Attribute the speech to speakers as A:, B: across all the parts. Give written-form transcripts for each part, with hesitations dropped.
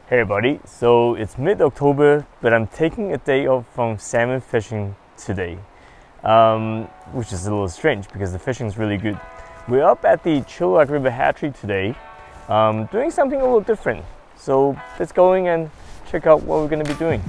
A: Hey everybody, so it's mid-October, but I'm taking a day off from salmon fishing today, which is a little strange because the fishing is really good. We're up at the Chilliwack River Hatchery today, doing something a little different. So let's go in and check out what we're going to be doing.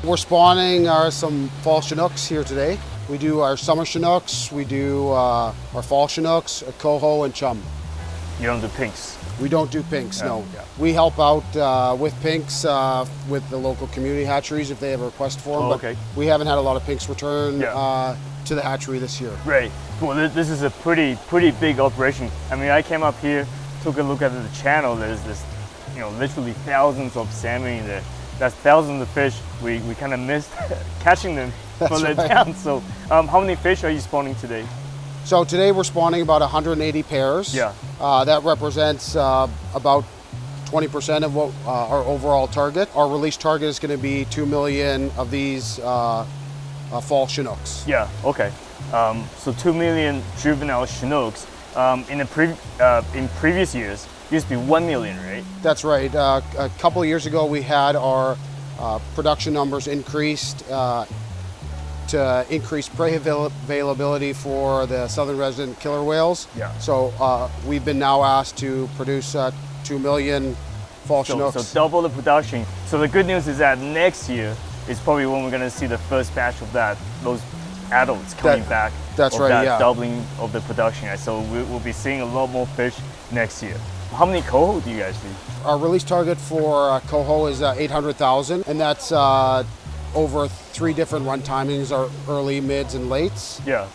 B: We're spawning some fall chinooks here today. We do our summer chinooks, we do our fall chinooks, coho and chum.
A: You don't do pinks?
B: We don't do pinks, no.
A: Yeah.
B: We help out with pinks with the local community hatcheries if they have a request for them.
A: Okay.
B: But we haven't had a lot of pinks return to the hatchery this year.
A: Right. Well, this is a pretty big operation. I mean, I came up here, took a look at the channel. There's this, literally thousands of salmon in there. That's thousands of fish. We kind of missed catching them from the down. So how many fish are you spawning today?
B: So today we're spawning about 180 pairs.
A: Yeah.
B: That represents about 20% of what our overall target. Our release target is going to be 2 million of these fall chinooks.
A: Yeah, okay. So 2 million juvenile chinooks. In previous years, used to be 1 million, right?
B: That's right. A couple of years ago, we had our production numbers increased to increase prey availability for the southern resident killer whales.
A: Yeah.
B: So we've been now asked to produce 2 million fall chinooks.
A: So double the production. So the good news is that next year is probably when we're going to see the first batch of those adults coming back.
B: That's right,
A: that
B: yeah.
A: Doubling of the production. Right? So we'll be seeing a lot more fish next year. How many coho do you guys do?
B: Our release target for coho is 800,000, and that's over 3 different run timings, our early, mids, and lates.
A: Yeah.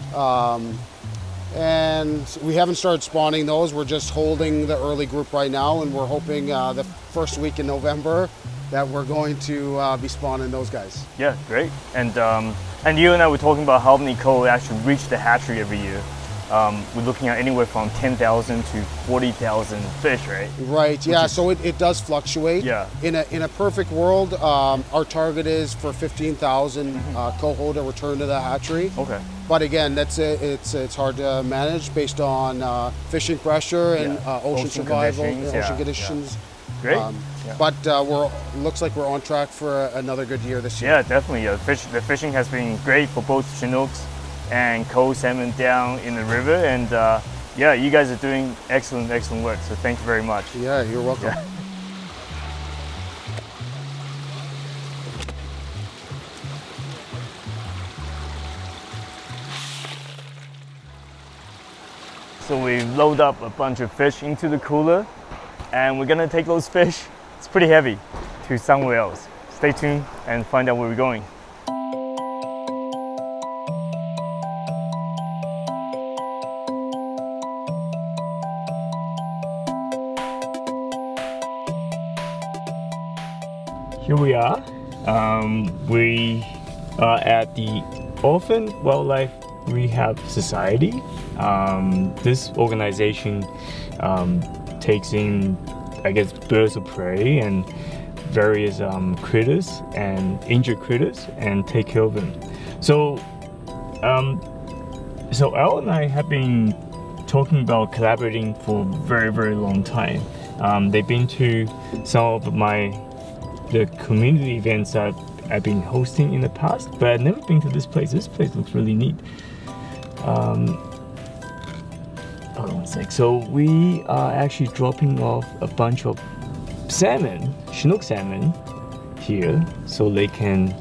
B: And we haven't started spawning those. We're just holding the early group right now, and we're hoping the first week in November that we're going to be spawning those guys.
A: Yeah, great. And you and I were talking about how many coho actually reach the hatchery every year. We're looking at anywhere from 10,000 to 40,000 fish, right?
B: Right, yeah, so it does fluctuate.
A: Yeah.
B: In a perfect world, our target is for 15,000 coho to return to the hatchery.
A: Okay.
B: But again, it's hard to manage based on fishing pressure and ocean survival, ocean conditions.
A: Yeah. Great.
B: But looks like we're on track for another good year this year.
A: Yeah, definitely. The fishing has been great for both chinooks and coho salmon down in the river, and yeah, you guys are doing excellent work, so thank you very much.
B: Yeah, you're welcome.
A: Yeah. So we load up a bunch of fish into the cooler, and we're gonna take those fish, it's pretty heavy, to somewhere else. Stay tuned and find out where we're going. Here we are. We are at the Orphan Wildlife Rehab Society. This organization takes in, I guess, birds of prey and various critters and injured critters and take care of them. So, so Al and I have been talking about collaborating for a very long time. They've been to some of the community events that I've been hosting in the past, but I've never been to this place. This place looks really neat. Hold on one sec. So we are actually dropping off a bunch of salmon, chinook salmon here, so they can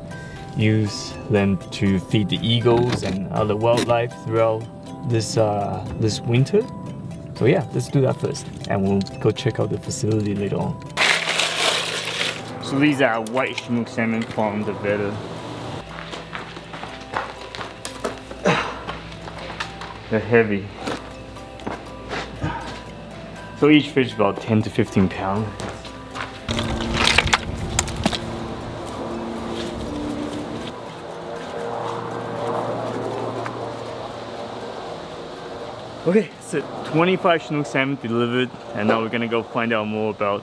A: use them to feed the eagles and other wildlife throughout this this winter. So yeah, let's do that first, and we'll go check out the facility later on. So these are white chinook salmon from the Veda. They're heavy. So each fish is about 10 to 15 pounds. Okay, so 25 chinook salmon delivered, and now we're gonna go find out more about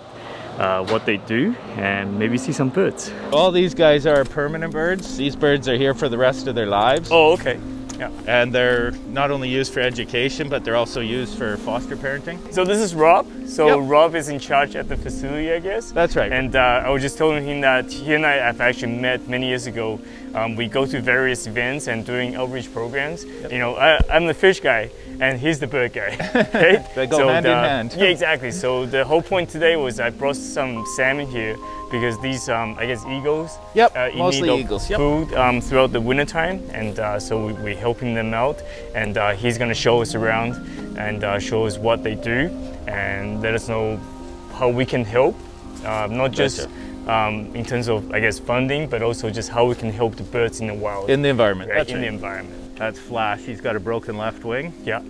A: what they do and maybe see some birds.
C: All these guys are permanent birds. These birds are here for the rest of their lives.
A: Oh, okay. Yeah.
C: And they're not only used for education, but they're also used for foster parenting.
A: So this is Rob. So
C: Yep.
A: Rob is in charge at the facility, I guess.
C: That's right.
A: And I was just telling him that he and I have actually met many years ago. We go to various events and doing outreach programs. Yep. You know, I'm the fish guy and he's the bird guy. Okay?
C: They go hand in hand.
A: Yeah, exactly. So the whole point today was I brought some salmon here because these, I guess, eagles.
C: Yep,
A: eat
C: mostly
A: need of
C: eagles. Yep.
A: Food throughout the winter time, and so we're helping them out. And he's going to show us around and show us what they do and let us know how we can help, not just in terms of, I guess, funding, but also just how we can help the birds in the wild.
C: In the environment.
A: Right,
C: That's
A: in
C: right.
A: the environment.
C: That's Flash. He's got a broken left wing.
A: Yeah.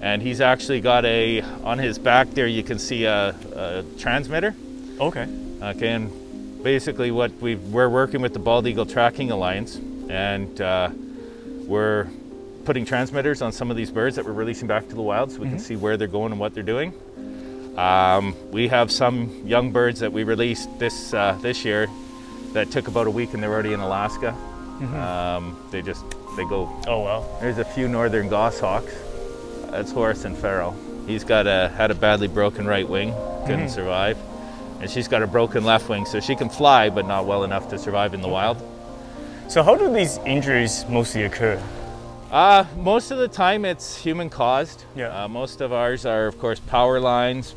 C: And he's actually got on his back there, you can see a transmitter.
A: Okay.
C: Okay, and basically what we're working with the Bald Eagle Tracking Alliance, and we're putting transmitters on some of these birds that we're releasing back to the wild so we can see where they're going and what they're doing. We have some young birds that we released this year that took about a week and they're already in Alaska. They go.
A: Oh wow.
C: There's a few northern goshawks. That's Horace and Pharaoh. He's got had a badly broken right wing, couldn't survive. And she's got a broken left wing, so she can fly, but not well enough to survive in the wild.
A: So how do these injuries mostly occur?
C: Most of the time it's human caused.
A: Yeah.
C: Most of ours are, of course, power lines,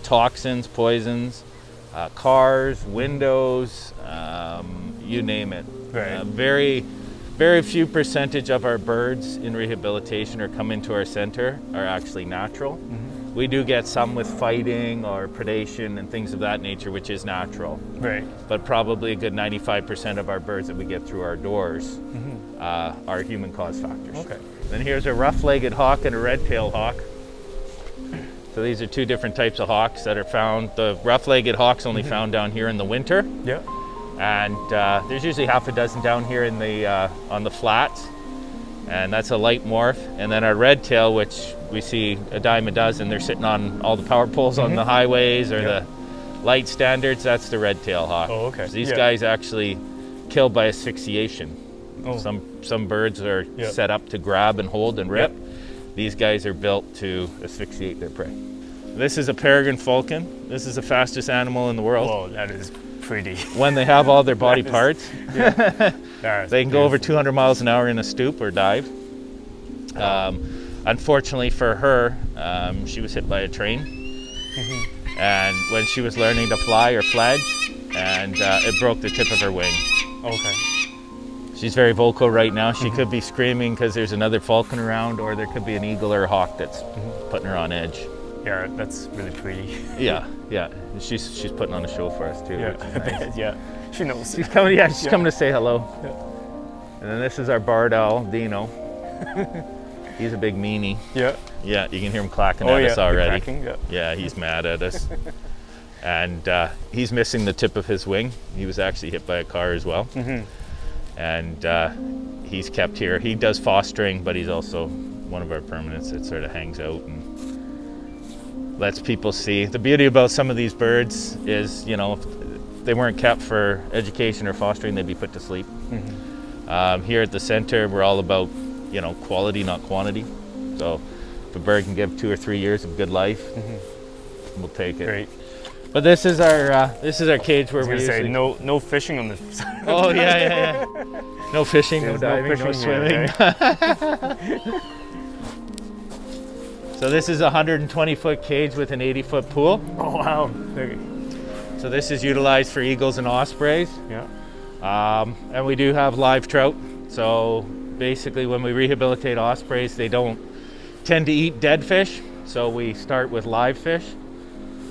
C: toxins, poisons, cars, windows, you name it.
A: Right.
C: Very few percentage of our birds in rehabilitation or come into our center are actually natural. We do get some with fighting or predation and things of that nature, which is natural.
A: Right.
C: But probably a good 95% of our birds that we get through our doors are human caused factors.
A: Okay.
C: Then here's a rough-legged hawk and a red-tailed hawk. So these are two different types of hawks that are found. The rough-legged hawk's only found down here in the winter.
A: Yeah.
C: And there's usually half a dozen down here in the on the flats, and that's a light morph. And then our red tail, which we see a dime a dozen, they're sitting on all the power poles on the highways or the light standards. That's the red tail hawk.
A: Oh, okay.
C: So these guys actually kill by asphyxiation. Oh. Some birds are set up to grab and hold and rip. These guys are built to asphyxiate their prey. This is a peregrine falcon. This is the fastest animal in the world.
A: Oh, that is pretty.
C: When they have all their body parts, they can go over
A: beautiful.
C: 200 miles an hour in a stoop or dive. Unfortunately for her, she was hit by a train, and when she was learning to fly or fledge, and it broke the tip of her wing.
A: Okay.
C: She's very vocal right now. She could be screaming because there's another falcon around, or there could be an eagle or a hawk that's putting her on edge.
A: Yeah, that's really pretty.
C: Yeah. She's putting on a show for us too.
A: Yeah,
C: Which is nice.
A: yeah. She knows.
C: She's coming. Yeah, she's coming to say hello.
A: Yeah.
C: And then this is our barred owl, Dino. He's a big meanie.
A: Yeah.
C: Yeah, you can hear him clacking at us already.
A: Cracking,
C: Yeah, he's mad at us. And he's missing the tip of his wing. He was actually hit by a car as well. And he's kept here. He does fostering, but he's also one of our permanents that sort of hangs out and lets people see. The beauty about some of these birds is, you know, if they weren't kept for education or fostering, they'd be put to sleep. Here at the center, we're all about, you know, quality, not quantity. So if a bird can give 2 or 3 years of good life, we'll take it.
A: Great.
C: But this is our cage where we
A: usually... no fishing on the side.
C: Oh yeah. No fishing, no diving, no swimming.
A: Okay.
C: So this is a 120-foot cage with an 80-foot pool.
A: Oh wow. Okay.
C: So this is utilized for eagles and ospreys.
A: Yeah.
C: And we do have live trout. So basically when we rehabilitate ospreys, they don't tend to eat dead fish. So we start with live fish.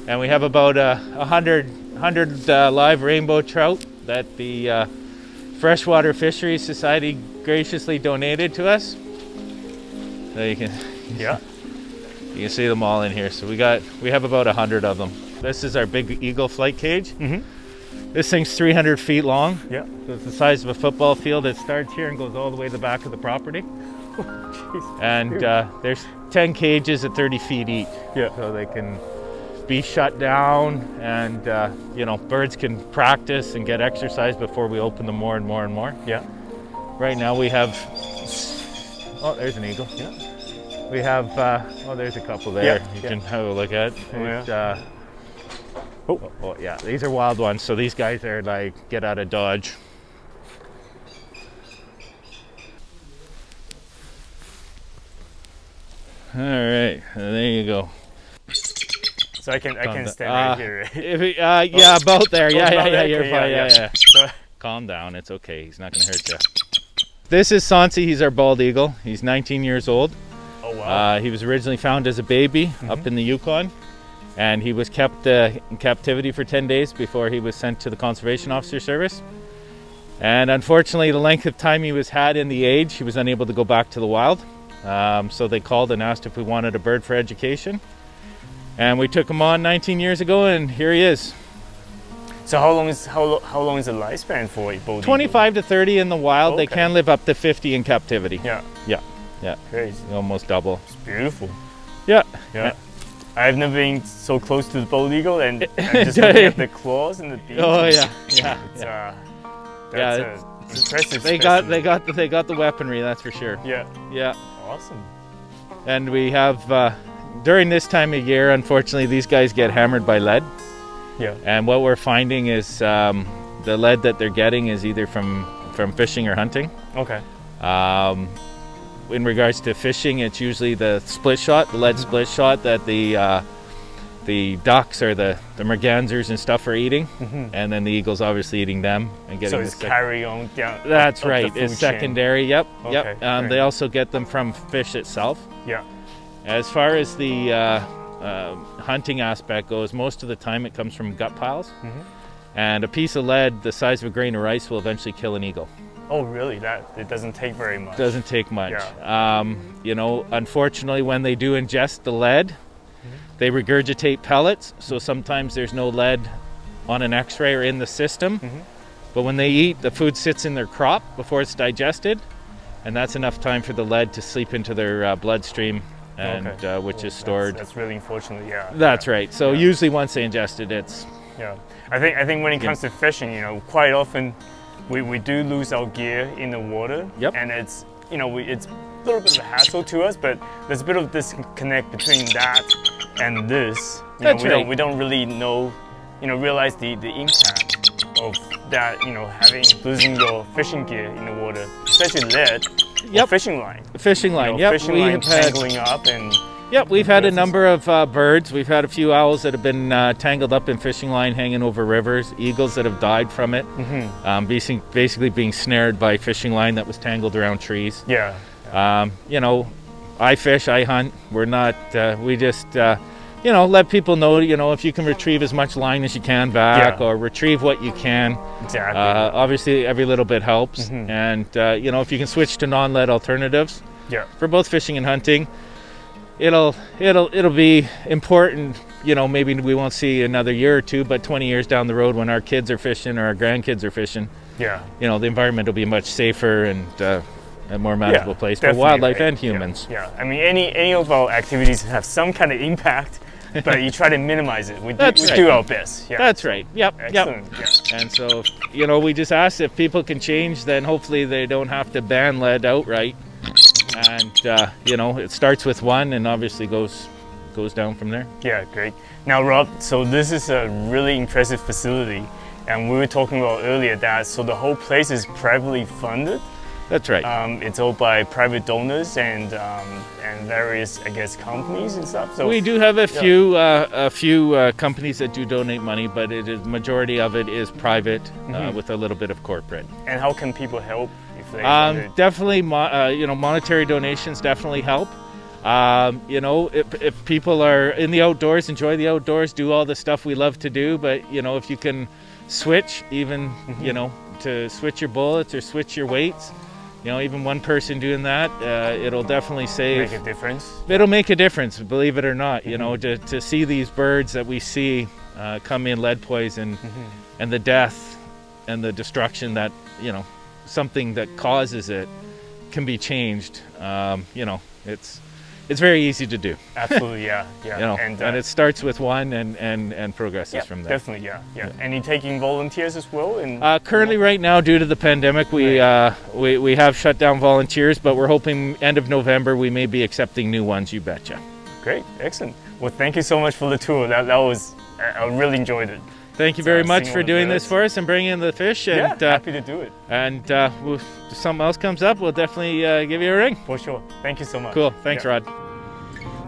C: And we have about 100 live rainbow trout that the Freshwater Fisheries Society graciously donated to us. So you can,
A: Yeah.
C: you can see them all in here. So we have about 100 of them. This is our big eagle flight cage. This thing's 300 feet long.
A: Yeah.
C: So it's the size of a football field. It starts here and goes all the way to the back of the property. And there's 10 cages at 30 feet each.
A: Yeah.
C: So they can be shut down, and you know, birds can practice and get exercise before we open them more and more and more.
A: Yeah.
C: Right now we have, oh, there's an eagle.
A: Yeah.
C: We have, oh, there's a couple there.
A: Yeah,
C: You
A: yeah.
C: can have a look at.
A: Oh, yeah.
C: There's, oh, yeah, these are wild ones. So these guys are like, get out of Dodge. All right, there you go.
A: So I can stand right here, right?
C: Yeah, about there. Yeah,
A: about there?
C: you're
A: Okay,
C: fine. Yeah.
A: So,
C: Calm down, it's okay. He's not gonna hurt you. This is Sansi. He's our bald eagle. He's 19 years old.
A: oh wow.
C: He was originally found as a baby up in the Yukon, and he was kept in captivity for 10 days before he was sent to the Conservation Officer Service. And unfortunately, the length of time he was had in the age, he was unable to go back to the wild. So they called and asked if we wanted a bird for education. And we took him on 19 years ago, and here he is.
A: So how long is the lifespan for a bald eagle?
C: 25 to 30 in the wild. They
A: Okay.
C: can live up to 50 in captivity.
A: Yeah.
C: Yeah,
A: Crazy.
C: almost double.
A: It's beautiful.
C: Yeah.
A: Yeah. I've never been so close to the bald eagle, and I'm just looking at the claws and the beak.
C: Oh yeah.
A: It's that's
C: Yeah,
A: impressive.
C: They got the weaponry, that's for sure.
A: Yeah.
C: Yeah.
A: Awesome.
C: And we have during this time of year, unfortunately, these guys get hammered by lead.
A: Yeah.
C: And what we're finding is the lead that they're getting is either from fishing or hunting.
A: Okay.
C: In regards to fishing, it's usually the split shot, the lead split shot that the ducks or the mergansers and stuff are eating, and then the eagle's obviously eating them and getting.
A: So it's carry on down.
C: That's
A: up
C: right.
A: the food
C: It's
A: chain.
C: secondary. Yep.
A: Okay,
C: Yep.
A: great.
C: They also get them from fish itself.
A: Yeah.
C: As far as the hunting aspect goes, most of the time it comes from gut piles, and a piece of lead the size of a grain of rice will eventually kill an eagle.
A: Oh, really? It doesn't take very much.
C: Doesn't take much.
A: Yeah.
C: You know, unfortunately, when they do ingest the lead, they regurgitate pellets. So sometimes there's no lead on an X-ray or in the system. But when they eat, the food sits in their crop before it's digested, and that's enough time for the lead to seep into their bloodstream, and
A: Okay.
C: which is stored.
A: That's really unfortunate. Yeah.
C: That's right. So
A: Yeah.
C: usually once they ingest it, it's
A: Yeah. I think when it comes to fishing, you know, quite often we do lose our gear in the water.
C: Yep.
A: And it's, you know, it's a little bit of a hassle to us, but there's a bit of disconnect between that and this. You
C: That's
A: know,
C: right.
A: we don't really know, you know, realize the impact of that, you know, losing your fishing gear in the water, especially lead.
C: Yep.
A: Or fishing line.
C: fishing line.
A: You know,
C: Yep.
A: fishing line tangling up and.
C: Yep, we've had a number of birds. We've had a few owls that have been tangled up in fishing line hanging over rivers, eagles that have died from it, basically being snared by fishing line that was tangled around trees.
A: Yeah.
C: You know, I fish, I hunt. We're not, we just, you know, let people know, you know, if you can retrieve as much line as you can back,
A: Yeah.
C: or retrieve what you can.
A: Exactly.
C: Obviously, every little bit helps. And, you know, if you can switch to non-lead alternatives
A: Yeah.
C: for both fishing and hunting, it'll be important. You know, maybe we won't see another year or two, but 20 years down the road when our kids are fishing or our grandkids are fishing,
A: Yeah.
C: you know, the environment will be much safer and a more manageable place for
A: definitely,
C: wildlife
A: right.
C: and humans.
A: Yeah. I mean, any of our activities have some kind of impact, but you try to minimize it. We
C: That's right.
A: do our best. Yeah.
C: That's right. Yep.
A: Excellent.
C: Yep.
A: Yeah.
C: And so, you know, we just ask if people can change, then hopefully they don't have to ban lead outright. And you know, it starts with one and obviously goes down from there.
A: Yeah, great. Now, Rob, so this is a really impressive facility, and we were talking about earlier that so the whole place is privately funded.
C: That's right.
A: It's owned by private donors and various, I guess, companies and stuff. So
C: we do have a few companies that do donate money, but majority of it is private with a little bit of corporate.
A: And how can people help if they
C: definitely, you know, monetary donations definitely help. You know, if people are in the outdoors, enjoy the outdoors, do all the stuff we love to do, but you know, if you can switch even, you know, to switch your bullets or switch your weights, you know, even one person doing that, it'll definitely save.
A: Make a difference.
C: It'll make a difference, believe it or not. You know, to see these birds that we see come in lead poison, and the death and the destruction that, you know, something that causes it can be changed. You know, it's very easy to do.
A: Absolutely, yeah.
C: You know, and it starts with one and progresses from there.
A: Definitely, yeah. And you're taking volunteers as well?
C: Currently, right now, due to the pandemic, we have shut down volunteers, but we're hoping end of November we may be accepting new ones. You betcha.
A: Great, excellent. Well, thank you so much for the tour. I really enjoyed it.
C: Thank you very much for doing this for us and bringing in the fish. And,
A: happy to do it.
C: And if something else comes up, we'll definitely give you a ring.
A: For sure. Thank you so much.
C: Cool. Thanks, Rod.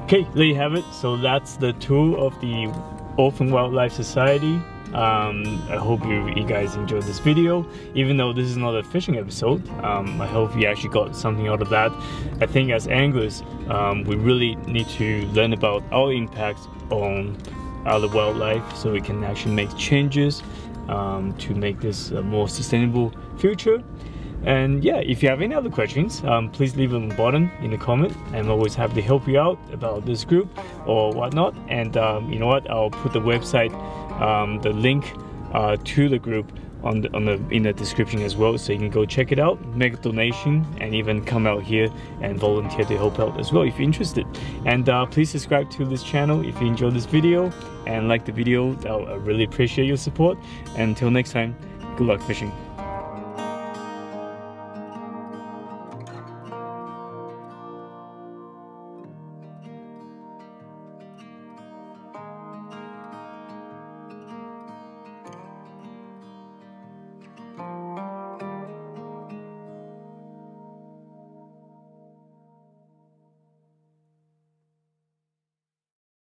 A: Okay, there you have it. So that's the tour of the Orphan Wildlife Society. I hope you guys enjoyed this video. Even though this is not a fishing episode, I hope you actually got something out of that. I think as anglers, we really need to learn about our impact on other wildlife, so we can actually make changes to make this a more sustainable future. And yeah, if you have any other questions, please leave them bottom in the comment. I'm always happy to help you out about this group or whatnot. And you know what, I'll put the website, the link to the group in the description as well, so you can go check it out, make a donation, and even come out here and volunteer to help out as well if you're interested. And please subscribe to this channel if you enjoyed this video and like the video. I really appreciate your support. And until next time, good luck fishing.